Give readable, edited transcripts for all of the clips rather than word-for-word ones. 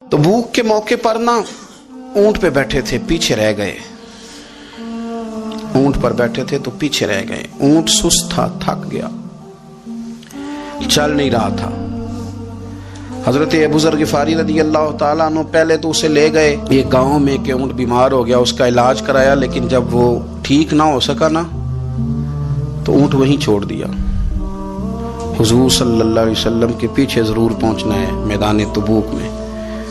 तबूक के मौके पर ना ऊंट पे बैठे थे, पीछे रह गए। ऊंट पर बैठे थे तो पीछे रह गए। ऊंट सुस्त था, थक गया, चल नहीं रहा था। हजरत अबू ज़र ग़िफ़ारी रज़ी अल्लाह ताला अन्हु पहले तो उसे ले गए ये गांव में कि ऊंट बीमार हो गया, उसका इलाज कराया, लेकिन जब वो ठीक ना हो सका ना तो ऊंट वहीं छोड़ दिया। हुजूर सल्लल्लाहु अलैहि वसल्लम के पीछे जरूर पहुंचना है मैदान तबूक में।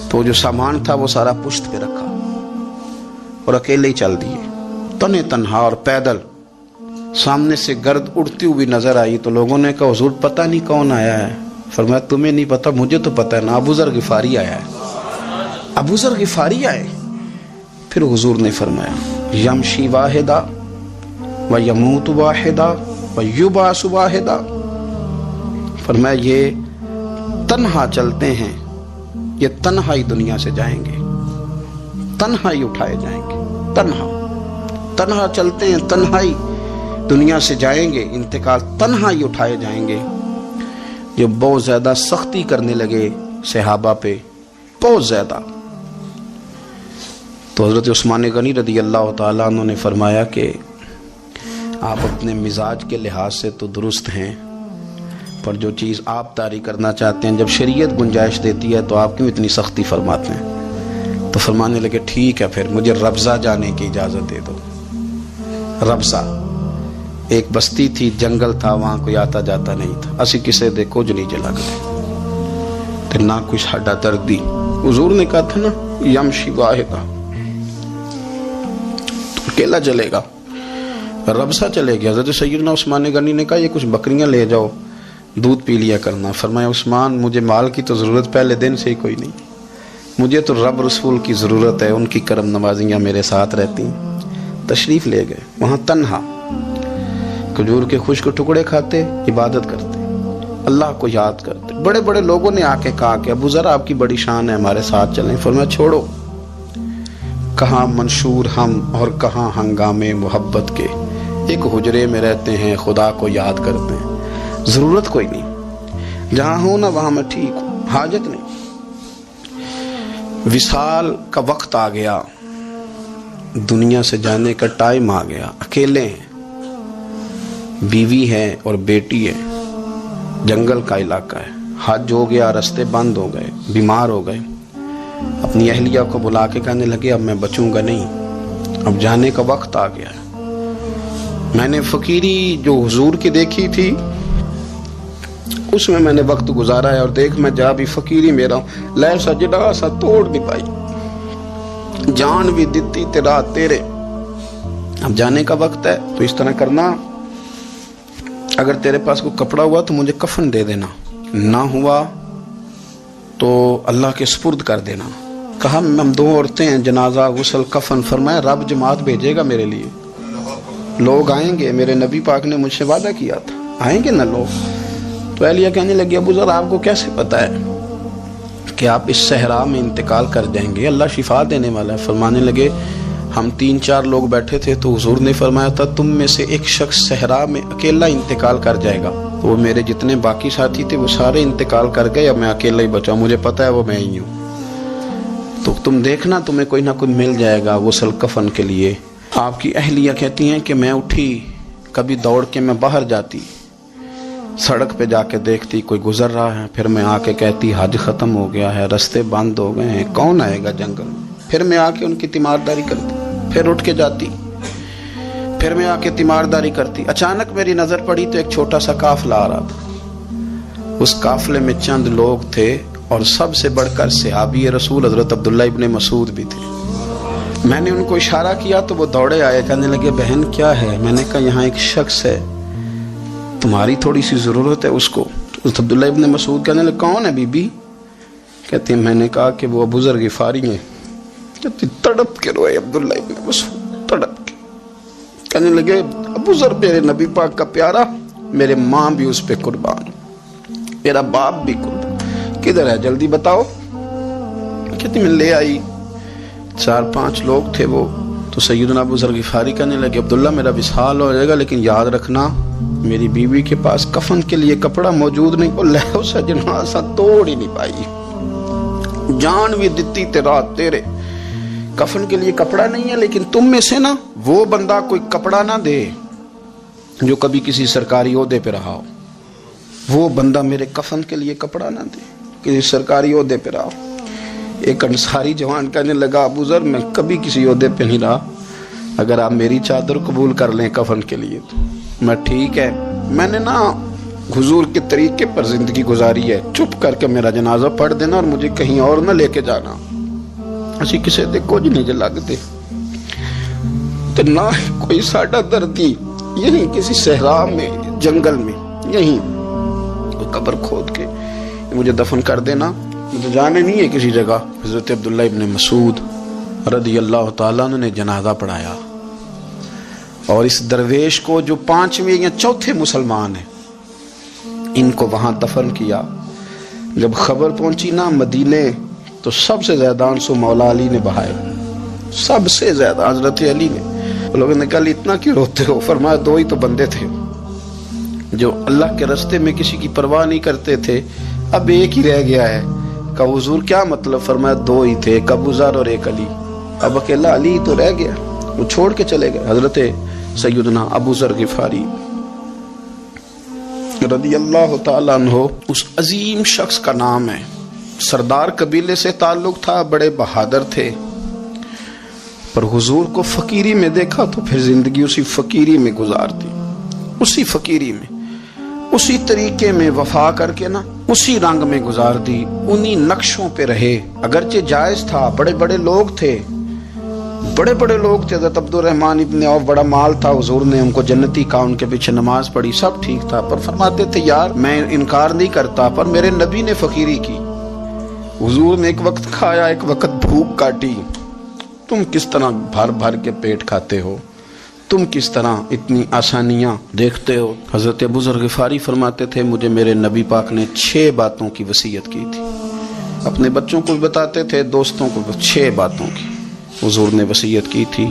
तो जो सामान था वो सारा पुश्त पे रखा और अकेले ही चल दिए, तने तन्हा और पैदल। सामने से गर्द उड़ती हुई नजर आई तो लोगों ने कहा हुजूर पता नहीं कौन आया है। फरमाया तुम्हें नहीं पता, मुझे तो पता है ना, अबू ज़र ग़िफ़ारी आया है। अबू ज़र ग़िफ़ारी आए। फिर हुजूर ने फरमाया यमशी वाहिदा व यमूत वाहिदा व युबासु वाहिदा। फरमाया ये तन्हा चलते हैं, ये तन्हा ही दुनिया से जाएंगे, तन्हा ही उठाए जाएंगे, तन्हा चलते हैं, तन्हा ही दुनिया से जाएंगे, इंतकाल तन्हा ही उठाए जाएंगे। जो बहुत ज्यादा सख्ती करने लगे सहाबा पे, बहुत ज्यादा। तो हजरत उस्मान गनी रज़ी अल्लाह ताला अन्हु ने फरमाया कि आप अपने मिजाज के लिहाज से तो दुरुस्त हैं, पर जो चीज़ आप तारी करना चाहते हैं, जब शरीयत गुंजाइश देती है तो आप क्यों इतनी सख्ती फरमाते हैं। तो फरमाने लगे ठीक है, फिर मुझे रब्ज़ा जाने की इजाज़त दे दो। रब्ज़ा एक बस्ती थी, जंगल था, वहाँ कोई आता जाता नहीं था। असी किसे दे कुछ नहीं चला गए ते ना कोई साडा दर्दी। हुजूर ने कहा था ना यमशी वाहिदा, तो अकेला चलेगा, रब्ज़ा चलेगा। हज़रत सैयदना उस्मान गनी ने कहा ये कुछ बकरियां ले जाओ, दूध पी लिया करना। फरमाया उस्मान मुझे माल की तो ज़रूरत पहले दिन से ही कोई नहीं, मुझे तो रब रसूल की ज़रूरत है, उनकी करम नवाजियाँ मेरे साथ रहती। तशरीफ़ ले गए, वहाँ तन्हा खजूर के खुश्क टुकड़े खाते, इबादत करते, अल्लाह को याद करते। बड़े बड़े लोगों ने आके कहा कि अबू ज़र आपकी बड़ी शान है, हमारे साथ चलें। फरमाया छोड़ो, कहाँ मंशूर हम और कहाँ हंगामे मोहब्बत के, एक हुजरे में रहते हैं, खुदा को याद करते हैं, ज़रूरत कोई नहीं, जहाँ हूँ ना वहाँ मैं ठीक हूँ, हाजत नहीं। विसाल का वक्त आ गया, दुनिया से जाने का टाइम आ गया, अकेले हैं, बीवी है और बेटी है, जंगल का इलाका है, हज हो गया, रास्ते बंद हो गए, बीमार हो गए। अपनी अहलिया को बुला के कहने लगे अब मैं बचूंगा नहीं, अब जाने का वक्त आ गया है। मैंने फकीरी जो हुजूर की देखी थी उसमें मैंने वक्त गुजारा है, और देख मैं जा भी फकीरी मेरा लै सजदा सा तोड़ नहीं पाई, जान भी दिती तेरा तेरे, अब जाने का वक्त है। तो इस तरह करना, अगर तेरे पास कोई कपड़ा हुआ तो मुझे कफन दे देना, ना हुआ तो अल्लाह के सुपुर्द कर देना। कहा हम दो औरतें हैं, जनाजा गुस्ल कफन। फरमाया रब जमात भेजेगा मेरे लिए, लोग आएंगे, मेरे नबी पाक ने मुझसे वादा किया था, आएंगे ना लोग। तो अहलिया कहने लगी अबू ज़र आपको कैसे पता है कि आप इस सहरा में इंतकाल कर जाएंगे, अल्लाह शिफा देने वाला है। फरमाने लगे हम 3-4 लोग बैठे थे तो हुजूर ने फरमाया था तुम में से एक शख्स सहरा में अकेला इंतकाल कर जाएगा। तो वो मेरे जितने बाकी साथी थे वो सारे इंतकाल कर गए, अब मैं अकेला ही बचा, मुझे पता है वो मैं ही हूँ। तो तुम देखना तुम्हें कोई ना कोई मिल जाएगा गुस्ल कफन के लिए। आपकी अहलिया कहती हैं कि मैं उठी, कभी दौड़ के मैं बाहर जाती, सड़क पे जाके देखती कोई गुजर रहा है, फिर मैं आके कहती हज ख़त्म हो गया है, रास्ते बंद हो गए हैं, कौन आएगा जंगल में। फिर मैं आके उनकी तीमारदारी करती, फिर उठ के जाती, फिर मैं आके तीमारदारी करती। अचानक मेरी नज़र पड़ी तो एक छोटा सा काफिला आ रहा था, उस काफिले में चंद लोग थे और सबसे बढ़कर सहाबी रसूल हज़रत अब्दुल्ला इब्न मसूद भी थे। मैंने उनको इशारा किया तो वो दौड़े आए, कहने लगे बहन क्या है। मैंने कहा यहाँ एक शख्स है, तुम्हारी थोड़ी सी ज़रूरत है उसको। तो अब्दुल्ला इब्न मसूद कहने लगे कौन है बीबी। कहते हैं मैंने कहा कि वो अबू ज़र ग़िफ़ारी हैं। कहती तड़प के रोए अब्दुल्ला इब्न मसूद, तड़प के कहने लगे अबू ज़र मेरे नबी पाक का प्यारा, मेरे माँ भी उस पर कुर्बान, मेरा बाप भी कुर्बान, किधर है जल्दी बताओ। कहती मैं ले आई, 4-5 लोग थे वो। तो सैयदना अबू ज़र ग़िफ़ारी कहने लगे अब्दुल्ला मेरा विसाल हो जाएगा, लेकिन याद रखना मेरी बीवी के पास कफन के लिए कपड़ा मौजूद नहीं। वो लहू सजना सा तोड़ ही नहीं पाई, جان بھی دیتی تے رات تیرے. کفن کے لیے کپڑا نہیں ہے، لیکن تم میں سے نا وہ بندہ کوئی کپڑا نہ دے جو کبھی کسی سرکاری عہدے پہ رہا ہو. وہ بندہ میرے کفن کے لیے کپڑا نہ دے کسی سرکاری عہدے پہ رہا ہو. ایک انصاری جوان کہنے لگا ابو ذر میں کبھی کسی عہدے پہ نہیں رہا، اگر آپ میری چادر قبول کر لیں کفن کے لیے تو میں ٹھیک ہے. میں نے نا حضور کے طریقے پر زندگی گزاری ہے، چپ کر کے میرا جنازہ پڑھ دینا اور مجھے کہیں اور نہ لے کے جانا. اسی کسی دے کچھ نہیں لگتے تو نہ کوئی ساڈا دردی یہیں کسی صحرا میں جنگل میں یہیں کوئی قبر کھود کے مجھے دفن کر دینا. مجھے جانے نہیں ہے کسی جگہ. حضرت عبداللہ ابن مسعود رضی اللہ تعالیٰ عنہ نے جنازہ پڑھایا اور اس درویش کو جو 5ویں یا 4تھے مسلمان ہیں ان کو وہاں دفن کیا. جب خبر پہنچی نا مدینے تو سب سے زیادہ آنسو مولا علی نے بہائے، سب سے زیادہ حضرت علی نے. لوگوں نے کہا اتنا کیوں روتے ہو؟ فرمایا 2 ہی تو بندے تھے جو اللہ کے راستے میں کسی کی پرواہ نہیں کرتے تھے، اب ایک ہی رہ گیا ہے. کہا حضور کیا مطلب؟ فرمایا 2 ہی تھے، ایک ابو ذر اور ایک علی. اب اکیلا علی تو رہ گیا، وہ چھوڑ کے چلے گئے. حضرت سیدنا ابو ذر غفاری رضی اللہ تعالیٰ عنہ اس عظیم شخص کا نام ہے. سردار قبیلے سے تعلق تھا، بڑے بہادر تھے، پر حضور کو فقیری میں دیکھا تو پھر زندگی اسی فقیری میں گزارتی، اسی فقیری میں اسی طریقے میں وفا کر کے نا اسی رنگ میں گزار دی، انہی نقشوں پہ رہے. اگرچہ جائز تھا، بڑے بڑے لوگ تھے، حضرت عبد الرحمن ابن عوف بڑا مال تھا، حضور نے ان کو جنتی کہا، ان کے پیچھے نماز پڑھی، سب ٹھیک تھا، پر فرماتے تھے یار میں انکار نہیں کرتا پر میرے نبی نے فقیری کی. حضور نے ایک وقت کھایا، ایک وقت بھوک کاٹی. تم کس طرح بھر بھر کے پیٹ کھاتے ہو، تم کس طرح اتنی آسانیاں دیکھتے ہو. حضرت ابو ذر غفاری فرماتے تھے مجھے میرے نبی پاک نے 6 باتوں کی وصیت کی تھی. اپنے بچوں کو بھی بتاتے تھے، دوستوں کو 6 باتوں کی حضور نے وصیت کی تھی.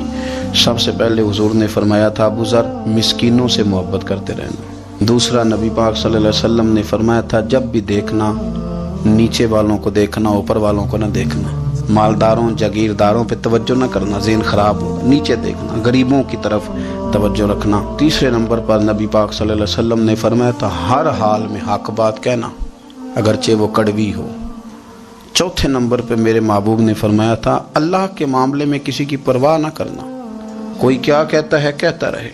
سب سے پہلے حضور نے فرمایا تھا ابو ذر مسکینوں سے محبت کرتے رہنا. دوسرا نبی پاک صلی اللہ علیہ وسلم نے فرمایا تھا جب بھی دیکھنا نیچے والوں کو دیکھنا، اوپر والوں کو نہ دیکھنا. مالداروں جاگیرداروں پہ توجہ نہ کرنا، ذہن خراب ہوگا. نیچے دیکھنا، غریبوں کی طرف توجہ رکھنا. تیسرے نمبر پر نبی پاک صلی اللہ علیہ وسلم نے فرمایا تھا ہر حال میں حق بات کہنا اگرچہ وہ کڑوی ہو. چوتھے نمبر پہ میرے محبوب نے فرمایا تھا اللہ کے معاملے میں کسی کی پرواہ نہ کرنا، کوئی کیا کہتا ہے کہتا رہے،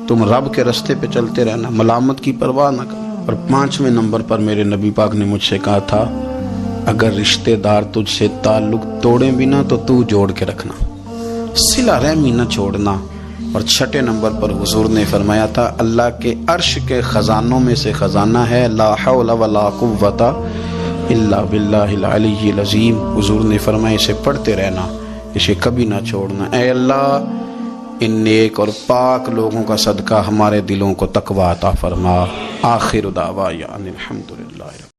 تم رب کے راستے پہ چلتے رہنا، ملامت کی پرواہ نہ کرنا. اور 5ویں نمبر پر میرے نبی پاک نے مجھ سے کہا تھا اگر رشتہ دار تجھ سے تعلق توڑیں بھی نہ تو جوڑ کے رکھنا، صلہ رحمی نہ چھوڑنا. اور 6 نمبر پر حضور نے فرمایا تھا اللہ کے عرش کے خزانوں میں سے خزانہ ہے لا حول ولا قوت الا باللہ العلی العظیم. حضور نے فرمایا اسے پڑھتے رہنا، اسے کبھی نہ چھوڑنا. اے اللہ ان نیک اور پاک لوگوں کا صدقہ ہمارے دلوں کو تقویٰ عطا فرما. آخر دعوانا الحمدللہ.